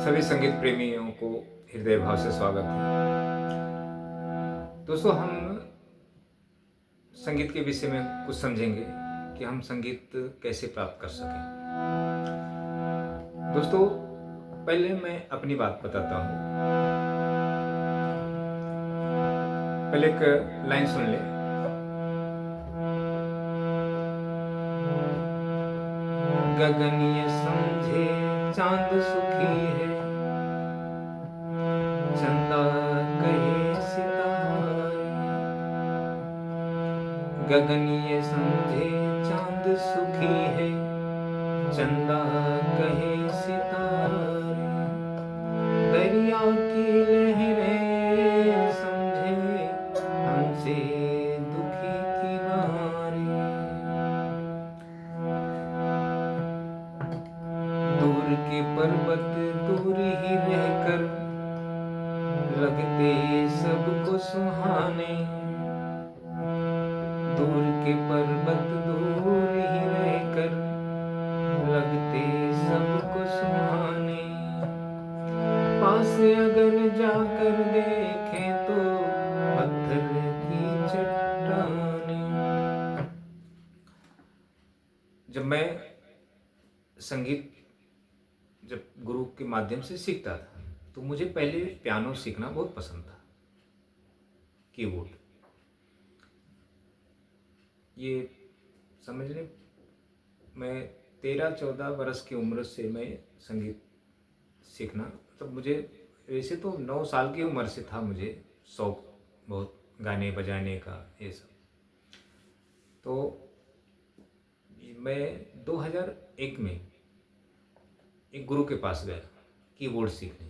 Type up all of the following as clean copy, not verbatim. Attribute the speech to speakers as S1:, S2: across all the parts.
S1: सभी संगीत प्रेमियों को हृदय भाव से स्वागत है। दोस्तों, हम संगीत के विषय में कुछ समझेंगे कि हम संगीत कैसे प्राप्त कर सकें। दोस्तों, पहले मैं अपनी बात बताता हूँ। पहले एक लाइन सुन ले। गगनिय समझे चांद सुखी है, चंदा कहे सितारे। गगनिय समझे चांद सुखी है, चंदा कहे सितारे। दरिया की लहरें समझे हमसे दुखी किनारे। दूर के पर्वत दूर ही रहकर लगते सबको सुहाने। दूर के पर्वत दूर ही रहकर लगते सबको सुहाने। पास अगर जाकर देखें तो पत्थर की चट्टानें। जब गुरु के माध्यम से सीखता था तो मुझे पहले पियानो सीखना बहुत पसंद था, कीबोर्ड। ये समझ लें, मैं 13-14 बरस की उम्र से मैं संगीत सीखना, तो मुझे वैसे तो 9 साल की उम्र से था मुझे शौक बहुत गाने बजाने का, ये सब। तो मैं 2001 में एक गुरु के पास गया कीबोर्ड सीखने।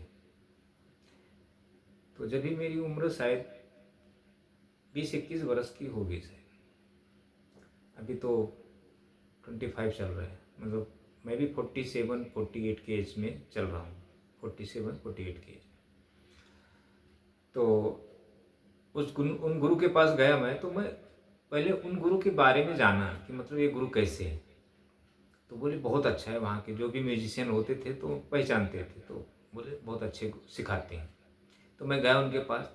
S1: तो जब भी मेरी उम्र शायद 20-21 बरस की होगी शायद, अभी तो 25 चल रहा है, मतलब मैं भी 47-48 के एज में चल रहा हूँ, 47-48 के एज में। तो उन गुरु के पास गया मैं, तो मैं पहले उन गुरु के बारे में जाना कि मतलब ये गुरु कैसे है। तो बोले बहुत अच्छा है, वहाँ के जो भी म्यूजिशियन होते थे तो पहचानते थे, तो बोले बहुत अच्छे सिखाते हैं। तो मैं गया उनके पास।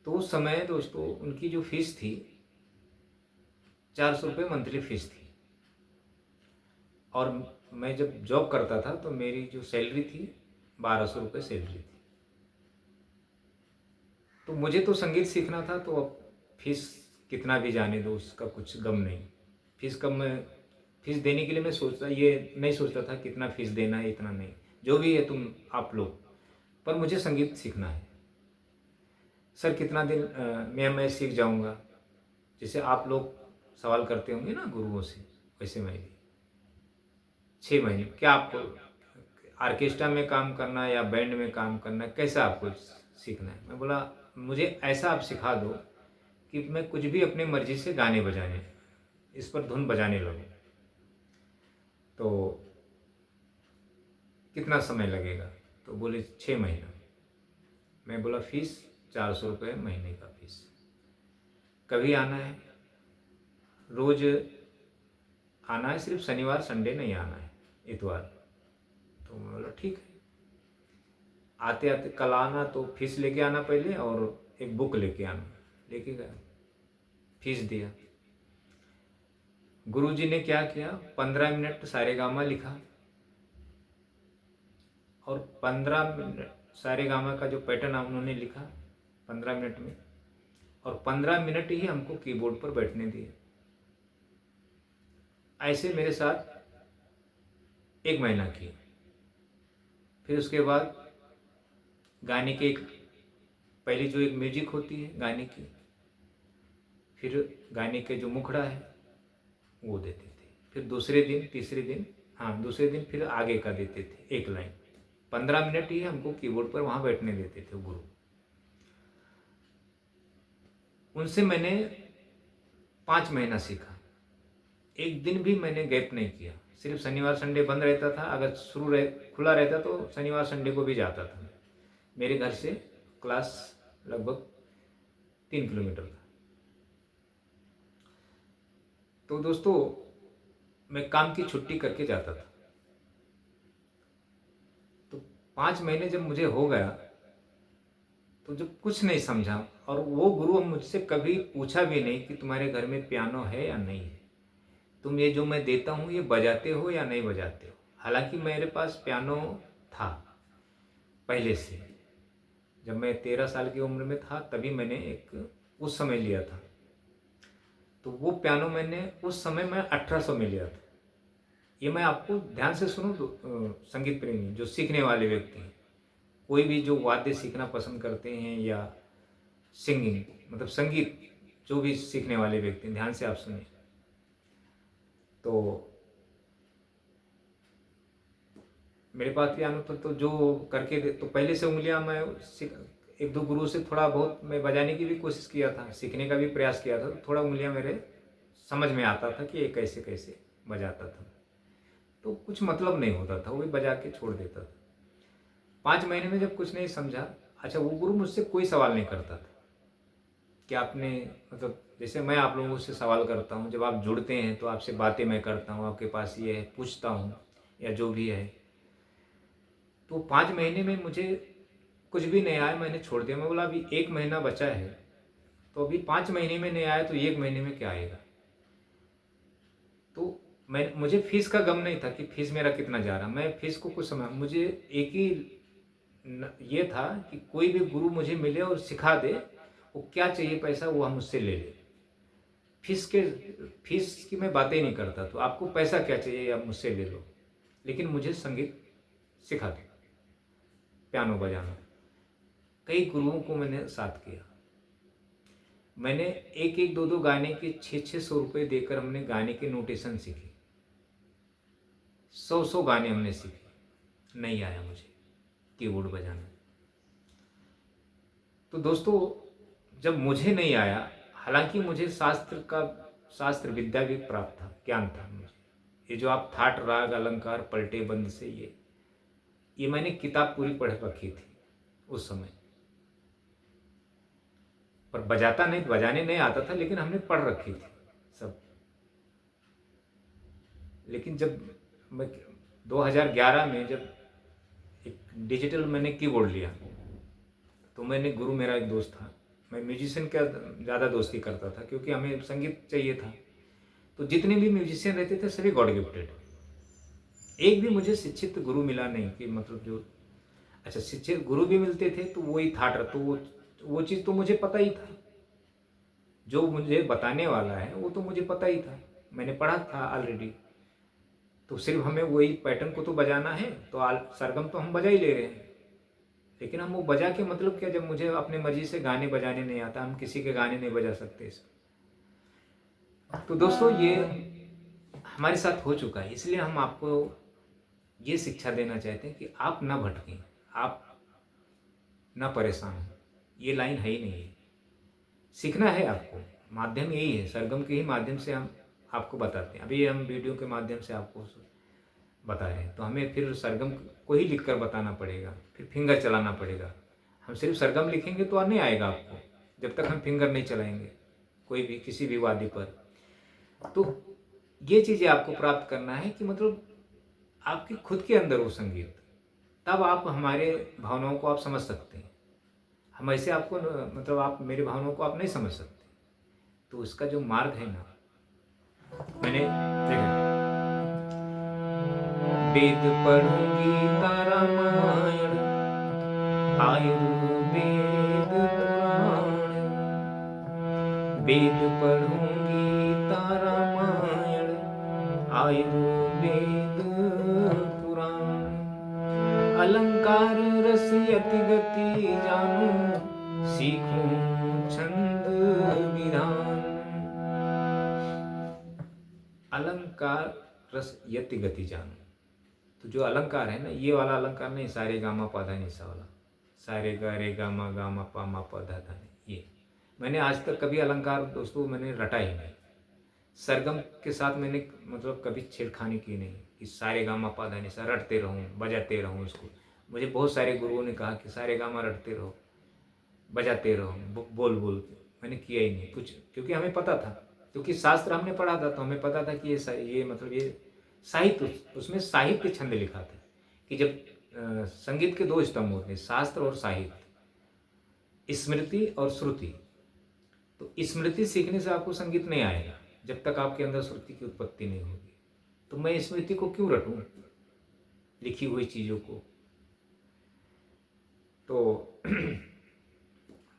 S1: तो उस समय दोस्तों उनकी जो फीस थी 400 रुपये मंथली फीस थी। और मैं जब जॉब करता था तो मेरी जो सैलरी थी 1200 रुपये सैलरी थी। तो मुझे तो संगीत सीखना था, तो अब फीस कितना भी जाने दो, उसका कुछ गम नहीं। फीस देने के लिए मैं नहीं सोचता था कितना फीस देना है, इतना नहीं, जो भी है तुम आप लोग, पर मुझे संगीत सीखना है। सर कितना दिन मैं सीख जाऊंगा, जैसे आप लोग सवाल करते होंगे ना गुरुओं से, वैसे मैं भी 6 महीने। क्या आपको ऑर्केस्ट्रा में काम करना है या बैंड में काम करना है, कैसा आपको सीखना है? मैं बोला मुझे ऐसा आप सिखा दो कि मैं कुछ भी अपनी मर्जी से गाने बजाने, इस पर धुन बजाने लगूं। तो कितना समय लगेगा? तो बोले 6 महीना। मैं बोला फीस 400 रुपये महीने का फीस। कभी आना है, रोज आना है, सिर्फ शनिवार संडे नहीं आना है, इतवार। तो मैं बोला ठीक है। आते आते कल आना, तो फीस लेके आना पहले, और एक बुक लेके आना। लेके गया, फीस दिया। गुरुजी ने क्या किया, 15 मिनट सारेगामा लिखा, और 15 मिनट सारेगामा का जो पैटर्न है उन्होंने लिखा 15 मिनट में, और 15 मिनट ही हमको कीबोर्ड पर बैठने दिए। ऐसे मेरे साथ 1 महीना किया। फिर उसके बाद गाने के पहले जो एक म्यूजिक होती है गाने की, फिर गाने के जो मुखड़ा है वो देते थे। फिर दूसरे दिन तीसरे दिन, हाँ दूसरे दिन फिर आगे का देते थे एक लाइन। 15 मिनट ही हमको कीबोर्ड पर वहाँ बैठने देते थे गुरु। उनसे मैंने 5 महीना सीखा। एक दिन भी मैंने गैप नहीं किया। सिर्फ शनिवार संडे बंद रहता था, अगर खुला रहता तो शनिवार संडे को भी जाता था। मेरे घर से क्लास लगभग 3 किलोमीटर था। तो दोस्तों मैं काम की छुट्टी करके जाता था। तो 5 महीने जब मुझे हो गया, तो जब कुछ नहीं समझा, और वो गुरु मुझसे कभी पूछा भी नहीं कि तुम्हारे घर में पियानो है या नहीं है, तुम ये जो मैं देता हूँ ये बजाते हो या नहीं बजाते हो। हालांकि मेरे पास पियानो था पहले से, जब मैं 13 साल की उम्र में था तभी मैंने एक उस समय लिया था। तो वो पियानो मैंने उस समय मैं 1800 में लिया था। ये मैं आपको ध्यान से सुनो तो संगीत प्रेमी जो सीखने वाले व्यक्ति हैं, कोई भी जो वाद्य सीखना पसंद करते हैं या सिंगिंग मतलब संगीत जो भी सीखने वाले व्यक्ति हैं, ध्यान से आप सुनिए। तो मेरे पास पियानो तो जो करके दे, तो पहले से उंगलियां मैं एक दो गुरु से थोड़ा बहुत मैं बजाने की भी कोशिश किया था, सीखने का भी प्रयास किया था, तो थोड़ा उंगलियां मेरे समझ में आता था कि ये कैसे कैसे बजाता था। तो कुछ मतलब नहीं होता था, वो भी बजा के छोड़ देता था। 5 महीने में जब कुछ नहीं समझा, अच्छा वो गुरु मुझसे कोई सवाल नहीं करता था कि आपने मतलब जैसे मैं आप लोगों से सवाल करता हूँ, जब आप जुड़ते हैं तो आपसे बातें मैं करता हूँ, आपके पास ये है पूछता हूँ या जो भी है। तो 5 महीने में मुझे कुछ भी नहीं आया, मैंने छोड़ दिया। मैं बोला अभी 1 महीना बचा है, तो अभी 5 महीने में नहीं आया तो 1 महीने में क्या आएगा। तो मुझे फीस का गम नहीं था कि फीस मेरा कितना जा रहा, मैं फीस को कुछ समझ, मुझे एक ही ये था कि कोई भी गुरु मुझे मिले और सिखा दे, वो क्या चाहिए पैसा वो हम उससे ले ले। फीस की मैं बातें नहीं करता, तो आपको पैसा क्या चाहिए आप मुझसे ले लो, लेकिन मुझे संगीत सिखा दो, पियानो बजाना। कई गुरुओं को मैंने साथ किया, मैंने एक एक दो दो गाने के 600 रुपये देकर हमने गाने के नोटेशन सीखे, 100 गाने हमने सीखे। नहीं आया मुझे कीबोर्ड बजाना। तो दोस्तों जब मुझे नहीं आया, हालांकि मुझे शास्त्र विद्या भी प्राप्त था, ज्ञान था मुझे। ये जो आप थाट राग अलंकार पलटे बंद से ये मैंने किताब पूरी पढ़ रखी थी उस समय, पर बजाने नहीं आता था, लेकिन हमने पढ़ रखी थी सब। लेकिन जब मैं 2011 में जब एक डिजिटल मैंने कीबोर्ड लिया, तो मैंने गुरु मेरा एक दोस्त था, मैं म्यूजिशियन का ज़्यादा दोस्ती करता था क्योंकि हमें संगीत चाहिए था। तो जितने भी म्यूजिशियन रहते थे सभी गॉड गिफ्टेड, एक भी मुझे शिक्षित गुरु मिला नहीं कि मतलब जो अच्छा शिक्षित गुरु भी मिलते थे तो वही थाट, तो वो चीज़ तो मुझे पता ही था, जो मुझे बताने वाला है वो तो मुझे पता ही था, मैंने पढ़ा था ऑलरेडी। तो सिर्फ हमें वही पैटर्न को तो बजाना है, तो सरगम तो हम बजा ही ले रहे हैं, लेकिन हम वो बजा के मतलब क्या, जब मुझे अपने मर्जी से गाने बजाने नहीं आता, हम किसी के गाने नहीं बजा सकते इस। तो दोस्तों ये हमारे साथ हो चुका है, इसलिए हम आपको ये शिक्षा देना चाहते हैं कि आप ना भटकें, आप ना परेशान हो। ये लाइन है ही नहीं है, सीखना है आपको, माध्यम यही है, सरगम के ही माध्यम से हम आपको बताते हैं। अभी हम वीडियो के माध्यम से आपको बता रहे हैं, तो हमें फिर सरगम को ही लिखकर बताना पड़ेगा, फिर फिंगर चलाना पड़ेगा। हम सिर्फ सरगम लिखेंगे तो नहीं आएगा आपको, जब तक हम फिंगर नहीं चलाएंगे कोई भी किसी भी वाद्य पर। तो ये चीज़ें आपको प्राप्त करना है कि मतलब आपके खुद के अंदर हो संगीत, तब आप हमारे भावनाओं को आप समझ सकते हैं। हम ऐसे आपको मतलब आप मेरी भावनाओं को आप नहीं समझ सकते। तो इसका जो मार्ग है ना, मैंने देखा वेद पढ़ूंगी रामायण आयुर्वेद पुराण, वेद पढ़ूंगी रामायण आयुर्वेद पुराण, अलंकार रस यति गति जानूं, सीखूं छंद विधान। अलंकार रस यति गति जानूं, तो जो अलंकार है ना, ये वाला अलंकार नहीं, सारे गामा पाधा निसा वाला, सारे गा रे गामा गामा पा मा पा धा धा, ये मैंने आज तक कभी अलंकार दोस्तों मैंने रटा ही नहीं। सरगम के साथ मैंने मतलब कभी छेड़खानी की नहीं कि सारे गामा पा धा निसा रटते रहूं, बजाते रहूं इसको। मुझे बहुत सारे गुरुओं ने कहा कि सारे गामा रटते रहो, बजाते रहो, बोल बोल के। मैंने किया ही नहीं कुछ, क्योंकि हमें पता था, क्योंकि शास्त्र हमने पढ़ा था, तो हमें पता था कि ये मतलब ये साहित्य, उसमें साहित्य छंद लिखा था कि जब संगीत के दो स्तंभ होते हैं, शास्त्र और साहित्य, स्मृति और श्रुति। तो स्मृति सीखने से आपको संगीत नहीं आएगा जब तक आपके अंदर श्रुति की उत्पत्ति नहीं होगी। तो मैं स्मृति को क्यों रटूं, लिखी हुई चीज़ों को। तो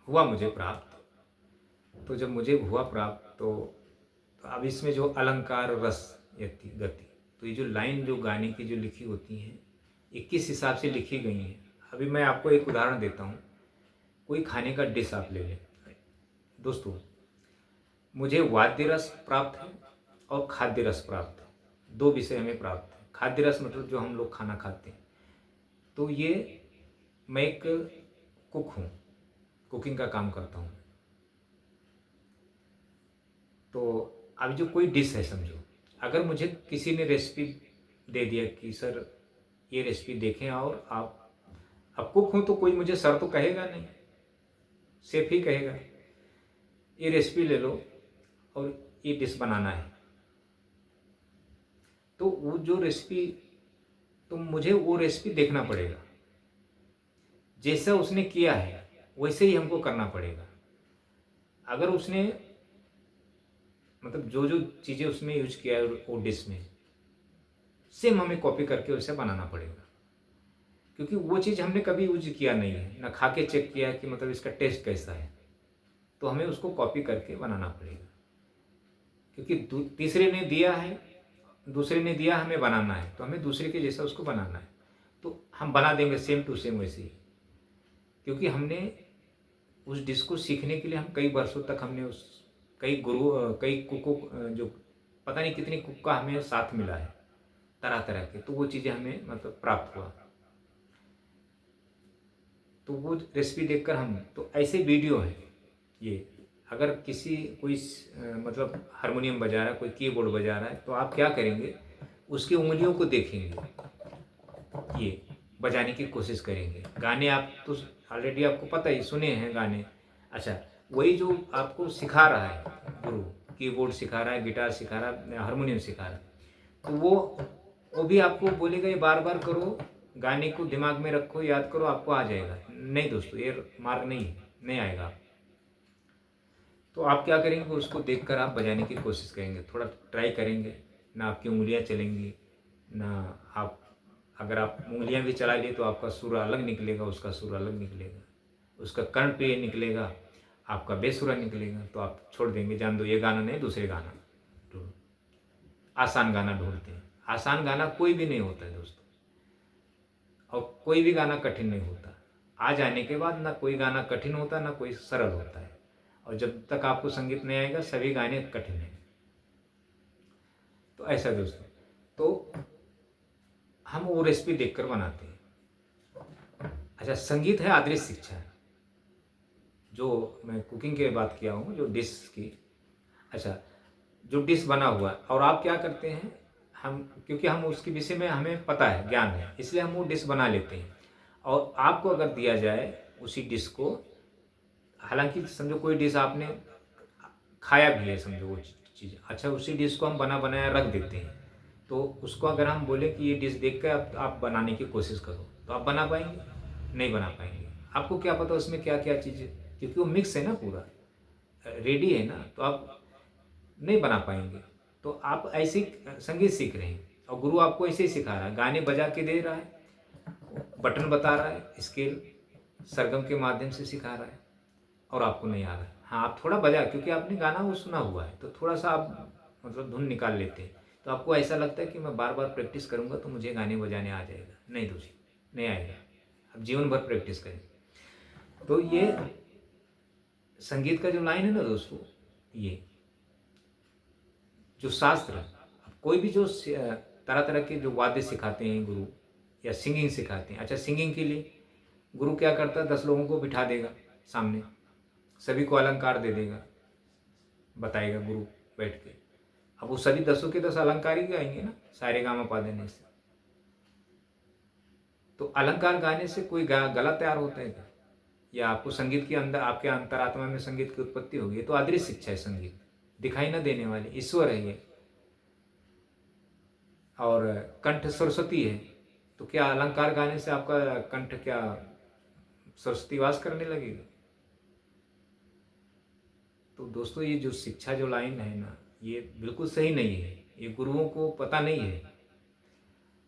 S1: हुआ मुझे प्राप्त। तो जब मुझे हुआ प्राप्त तो अब इसमें जो अलंकार, रस, यति, गति, तो ये जो लाइन जो गाने की जो लिखी होती हैं, ये किस हिसाब से लिखी गई हैं। अभी मैं आपको एक उदाहरण देता हूँ। कोई खाने का डिश आप ले लें दोस्तों, मुझे वाद्य रस प्राप्त है और खाद्य रस प्राप्त है। दो विषय हमें प्राप्त है। खाद्य रस मतलब जो हम लोग खाना खाते हैं। तो ये मैं एक कुक हूँ, कुकिंग का काम करता हूँ। तो अब जो कोई डिश है समझो, अगर मुझे किसी ने रेसिपी दे दिया कि सर ये रेसिपी देखें और आप, अब कुक हूँ तो कोई मुझे सर तो कहेगा नहीं, शेफ ही कहेगा ये रेसिपी ले लो और ये डिश बनाना है। तो वो जो रेसिपी, तो मुझे वो रेसिपी देखना पड़ेगा, जैसा उसने किया है वैसे ही हमको करना पड़ेगा। अगर उसने मतलब जो जो चीज़ें उसमें यूज किया है वो डिश में, सेम हमें कॉपी करके उसे बनाना पड़ेगा, क्योंकि वो चीज़ हमने कभी यूज किया नहीं है, ना खा के चेक किया कि मतलब इसका टेस्ट कैसा है। तो हमें उसको कॉपी करके बनाना पड़ेगा, क्योंकि तीसरे ने दिया है, दूसरे ने दिया, हमें बनाना है, तो हमें दूसरे के जैसा उसको बनाना है। तो हम बना देंगे सेम टू सेम वैसे ही, क्योंकि हमने उस डिश को सीखने के लिए हम कई वर्षों तक हमने उस कई गुरु, कई कुकों, जो पता नहीं कितनी कुक का हमें साथ मिला है तरह तरह के, तो वो चीज़ें हमें मतलब प्राप्त हुआ। तो वो रेसिपी देखकर हम, तो ऐसे वीडियो है ये। अगर किसी कोई मतलब हारमोनियम बजा रहा है, कोई कीबोर्ड बजा रहा है, तो आप क्या करेंगे, उसकी उंगलियों को देखेंगे, ये बजाने की कोशिश करेंगे। गाने आप तो ऑलरेडी आपको पता ही, सुने हैं गाने। अच्छा, वही जो आपको सिखा रहा है गुरु, कीबोर्ड सिखा रहा है, गिटार सिखा रहा है, हारमोनियम सिखा रहा है, तो वो भी आपको बोलेगा ये बार बार करो, गाने को दिमाग में रखो, याद करो, आपको आ जाएगा। नहीं दोस्तों, ये मार्ग नहीं आएगा। तो आप क्या करेंगे, उसको देखकर आप बजाने की कोशिश करेंगे, थोड़ा ट्राई करेंगे ना, आपकी उंगलियां चलेंगी ना। आप अगर आप उंगलियां भी चला लिए तो आपका सुर अलग निकलेगा, उसका सुर अलग निकलेगा, उसका कर्ण पे निकलेगा, आपका बेसुरा निकलेगा। तो आप छोड़ देंगे, जान दो ये गाना नहीं, दूसरे गाना ढूंढो। आसान गाना ढूंढते हैं। आसान गाना कोई भी नहीं होता है दोस्तों, और कोई भी गाना कठिन नहीं होता। आ जाने के बाद ना कोई गाना कठिन होता, ना कोई सरल होता है। और जब तक आपको संगीत नहीं आएगा, सभी गाने कठिन हैं। तो ऐसा दोस्तों, तो हम वो रेसिपी देखकर बनाते हैं। अच्छा, संगीत है अदृश्य शिक्षा, जो मैं कुकिंग की बात किया हूँ, जो डिश की। अच्छा, जो डिश बना हुआ है, और आप क्या करते हैं, हम क्योंकि हम उसके विषय में हमें पता है, ज्ञान है, इसलिए हम वो डिश बना लेते हैं। और आपको अगर दिया जाए उसी डिश को, हालांकि समझो कोई डिश आपने खाया भी है, समझो वो चीज़, अच्छा उसी डिश को हम बना बनाया रख देते हैं, तो उसको अगर हम बोले कि ये डिश देख कर आप बनाने की कोशिश करो, तो आप बना पाएंगे? नहीं बना पाएंगे। आपको क्या पता उसमें क्या क्या चीज़ें, क्योंकि वो मिक्स है ना, पूरा रेडी है ना, तो आप नहीं बना पाएंगे। तो आप ऐसे संगीत सीख रहे हैं, और गुरु आपको ऐसे ही सिखा रहा है, गाने बजा के दे रहा है, बटन बता रहा है, स्केल सरगम के माध्यम से सिखा रहा है, और आपको नहीं आ रहा है। हाँ, आप थोड़ा बजा, क्योंकि आपने गाना वो सुना हुआ है, तो थोड़ा सा आप मतलब धुन निकाल लेते हैं, तो आपको ऐसा लगता है कि मैं बार बार प्रैक्टिस करूँगा तो मुझे गाने बजाने आ जाएगा। नहीं दोस्त, नहीं आएगा। अब जीवन भर प्रैक्टिस करें। तो ये संगीत का जो लाइन है ना दोस्तों, ये जो शास्त्र, कोई भी जो तरह तरह के जो वाद्य सिखाते हैं गुरु, या सिंगिंग सिखाते हैं। अच्छा, सिंगिंग के लिए गुरु क्या करता है, 10 लोगों को बिठा देगा सामने, सभी को अलंकार दे देगा, बताएगा गुरु बैठ के। अब वो सभी 10 के 10 अलंकार ही गाएंगे ना, सारे गामा पा देने से। तो अलंकार गाने से कोई गला तैयार होता है क्या? या आपको संगीत के अंदर, आपके अंतरात्मा में संगीत की उत्पत्ति होगी? तो अदृश्य शिक्षा है संगीत, दिखाई न देने वाले, ईश्वर है ये। और कंठ सरस्वती है, तो क्या अलंकार गाने से आपका कंठ क्या सरस्वती वास करने लगेगी? तो दोस्तों ये जो शिक्षा जो लाइन है ना, ये बिल्कुल सही नहीं है। ये गुरुओं को पता नहीं है।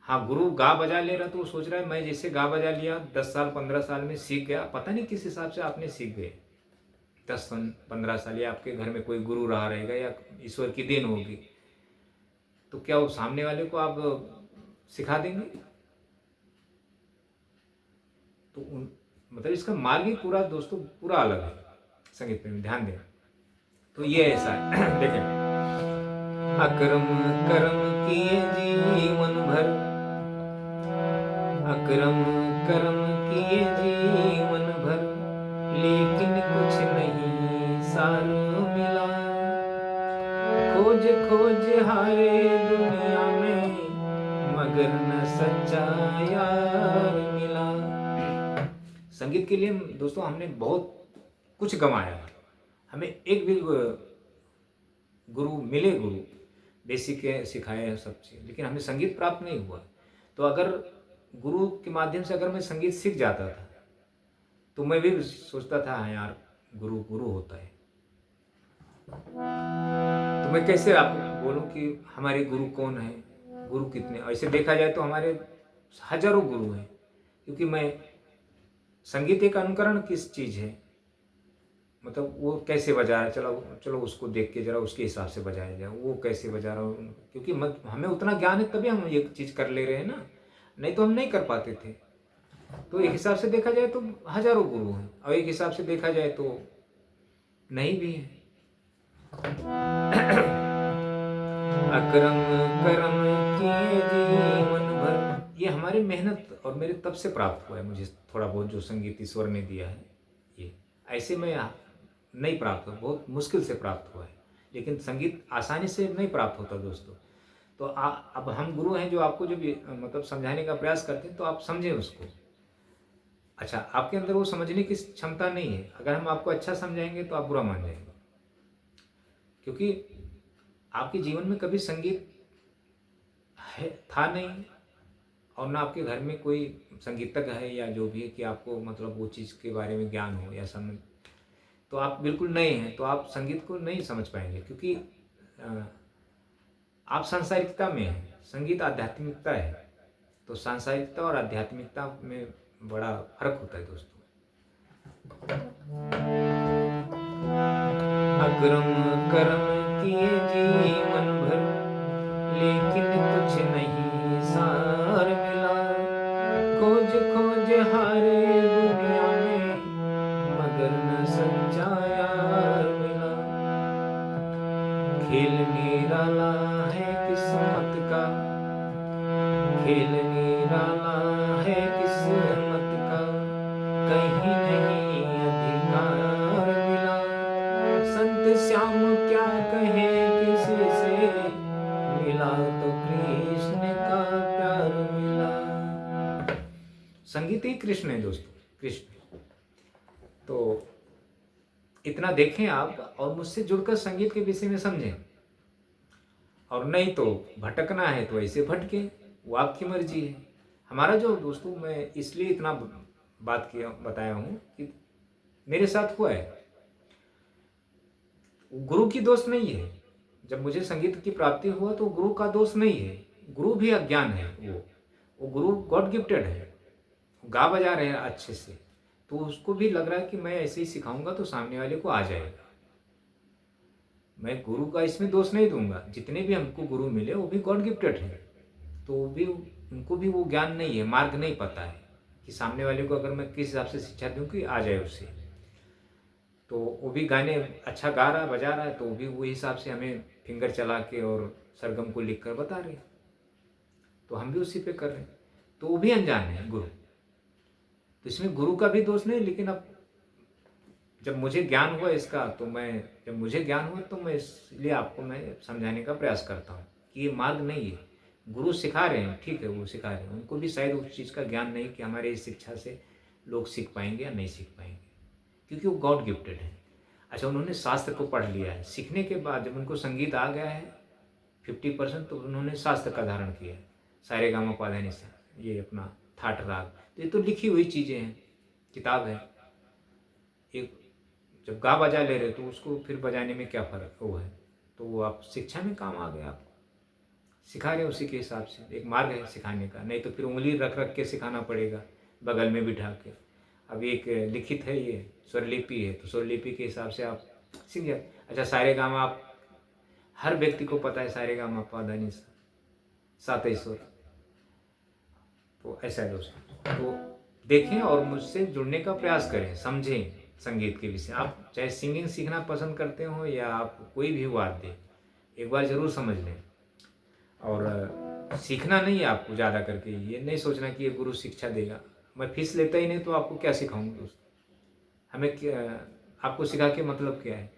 S1: हाँ, गुरु गा बजा ले रहा तो वो सोच रहा है मैं जैसे गा बजा लिया 10 साल 15 साल में सीख गया। पता नहीं किस हिसाब से आपने सीख गए। 10 सन 15 साल या आपके घर में कोई गुरु रहा रहेगा या ईश्वर की देन होगी। तो क्या वो सामने वाले को आप सिखा देंगे? तो मतलब इसका मार्ग ही पूरा दोस्तों पूरा अलग है संगीत में, ध्यान दें। तो ये ऐसा है देखें, अक्रम कर्म किए जीवन भर, अक्रम कर्म किए जीवन भर, लेकिन कुछ नहीं सार मिला, खोज खोज हारे दुनिया में, मगर न सच्चा यार मिला। संगीत के लिए दोस्तों हमने बहुत कुछ गंवाया। हमें एक भी गुरु मिले, गुरु बेसिक सिखाए हैं सब चीज़, लेकिन हमें संगीत प्राप्त नहीं हुआ। तो अगर गुरु के माध्यम से अगर मैं संगीत सीख जाता था तो मैं भी सोचता था हाँ यार गुरु गुरु होता है। तो मैं कैसे आपको बोलूं कि हमारे गुरु कौन है, गुरु कितने? ऐसे देखा जाए तो हमारे हजारों गुरु हैं, क्योंकि मैं संगीत एक अनुकरण किस चीज़ है, मतलब वो कैसे बजा रहा है, चलो चलो उसको देख के जरा उसके हिसाब से बजाया जाए, वो कैसे बजा रहा हो, क्योंकि हमें उतना ज्ञान है तभी हम ये चीज़ कर ले रहे हैं ना, नहीं तो हम नहीं कर पाते थे। तो एक हिसाब से देखा जाए तो हजारों गुरु हैं, और एक हिसाब से देखा जाए तो नहीं भी है। अक्रम कर्म किए जीवन भर, ये हमारी मेहनत और मेरे तब से प्राप्त हुआ है। मुझे थोड़ा बहुत जो संगीत ईश्वर ने दिया है, ये ऐसे में नहीं प्राप्त हुआ, बहुत मुश्किल से प्राप्त हुआ है। लेकिन संगीत आसानी से नहीं प्राप्त होता दोस्तों। तो अब हम गुरु हैं जो आपको जो भी मतलब समझाने का प्रयास करते हैं, तो आप समझें उसको। अच्छा, आपके अंदर वो समझने की क्षमता नहीं है, अगर हम आपको अच्छा समझाएंगे तो आप बुरा मान जाएंगे, क्योंकि आपके जीवन में कभी संगीत था नहीं, और ना आपके घर में कोई संगीतज्ञ है या जो भी है कि आपको मतलब वो चीज़ के बारे में ज्ञान हो या समझ, तो आप बिल्कुल नए हैं, तो आप संगीत को नहीं समझ पाएंगे, क्योंकि आप सांसारिकता में हैं, संगीत आध्यात्मिकता है। तो सांसारिकता और आध्यात्मिकता में बड़ा फर्क होता है दोस्तों। अक्रम कर्म किए जीवन भर, लेकिन कुछ नहीं सार मिला, खोज खोज हारे दुनिया में, मगर न सच्चा यार मिला। खेल निराला है किस्मत का, खेल निराला है किस्मत का, कहीं नहीं अधिकार मिला, संत श्याम क्या कहे किसी से, मिला तो कृष्ण का प्यार मिला। संगीत ही कृष्ण है दोस्तों, कृष्ण। तो इतना देखें आप और मुझसे जुड़कर संगीत के विषय में समझें, और नहीं तो भटकना है तो ऐसे भटके, वो आपकी मर्जी है। हमारा जो दोस्तों, मैं इसलिए इतना बात किया बताया हूँ कि मेरे साथ हुआ है। गुरु की दोष नहीं है, जब मुझे संगीत की प्राप्ति हुआ तो गुरु का दोष नहीं है, गुरु भी अज्ञान है। वो गुरु गॉड गिफ्टेड है, गा बजा रहे हैं अच्छे से, तो उसको भी लग रहा है कि मैं ऐसे ही सिखाऊंगा तो सामने वाले को आ जाएगा। मैं गुरु का इसमें दोष नहीं दूंगा, जितने भी हमको गुरु मिले वो भी गॉड गिफ्टेड हैं, तो वो भी उनको भी वो ज्ञान नहीं है, मार्ग नहीं पता है कि सामने वाले को अगर मैं किस हिसाब से शिक्षा दूं कि आ जाए उससे। तो वो भी गाने अच्छा गा रहा बजा रहा है, तो वो भी वही हिसाब से हमें फिंगर चला के और सरगम को लिख कर बता रहे हैं, तो हम भी उसी पे कर रहे हैं, तो वो भी अनजान है गुरु। तो इसमें गुरु का भी दोष नहीं, लेकिन अब जब मुझे ज्ञान हुआ इसका, तो जब मुझे ज्ञान हुआ तो मैं इसलिए आपको मैं समझाने का प्रयास करता हूँ कि ये मार्ग नहीं है। गुरु सिखा रहे हैं, ठीक है, वो सिखा रहे हैं, उनको भी शायद उस चीज़ का ज्ञान नहीं कि हमारे इस शिक्षा से लोग सीख पाएंगे या नहीं सीख पाएंगे, क्योंकि वो गॉड गिफ्टेड है। अच्छा, उन्होंने शास्त्र को पढ़ लिया है, सीखने के बाद जब उनको संगीत आ गया है 50%, तो उन्होंने शास्त्र का धारण किया है, सारे गामा पा धा नि सा, ये अपना थाट राग, तो ये तो लिखी हुई चीज़ें हैं, किताब है। एक जब गा बजा ले रहे तो उसको फिर बजाने में क्या फ़र्क वो है, तो वो आप शिक्षा में काम आ गया आपको, सिखा रहे हैं उसी के हिसाब से, एक मार्ग है सिखाने का, नहीं तो फिर उँगली रख रख के सिखाना पड़ेगा बगल में बिठा के। अब एक लिखित है, ये स्वरलिपि है, तो स्वरलिपि के हिसाब से आप सीख जाए। अच्छा, सारेगामा आप हर व्यक्ति को पता है, सारेगामा पा धा नी सा, सात ही सुर। तो ऐसा है दोस्तों, तो देखें और मुझसे जुड़ने का प्रयास करें, समझें संगीत के विषय। आप चाहे सिंगिंग सीखना पसंद करते हो या आप कोई भी वाद्य, एक बार ज़रूर समझ लें। और सीखना नहीं है आपको ज़्यादा करके, ये नहीं सोचना कि ये गुरु शिक्षा देगा। मैं फीस लेता ही नहीं तो आपको क्या सिखाऊँ दोस्त? हमें क्या, आपको सिखा के मतलब क्या है?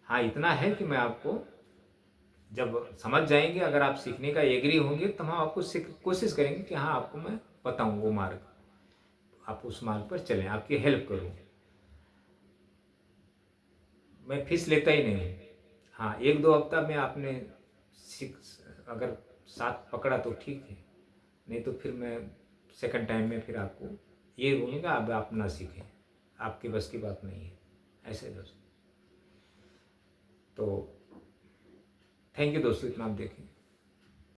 S1: हाँ, इतना है कि मैं आपको जब समझ जाएँगे, अगर आप सीखने का एग्री होंगे, तब हम आपको कोशिश करेंगे कि हाँ, आपको मैं बताऊँ वो मार्ग। आप उस मार्ग पर चलें, आपकी हेल्प करूँ। मैं फीस लेता ही नहीं हूँ। हाँ, 1-2 हफ्ता में आपने सीख अगर साथ पकड़ा तो ठीक है, नहीं तो फिर मैं सेकंड टाइम में फिर आपको ये बोलूँगा, अब आप ना सीखें, आपके बस की बात नहीं है। ऐसे है दोस्तों। तो थैंक यू दोस्तों, इतना आप देखें।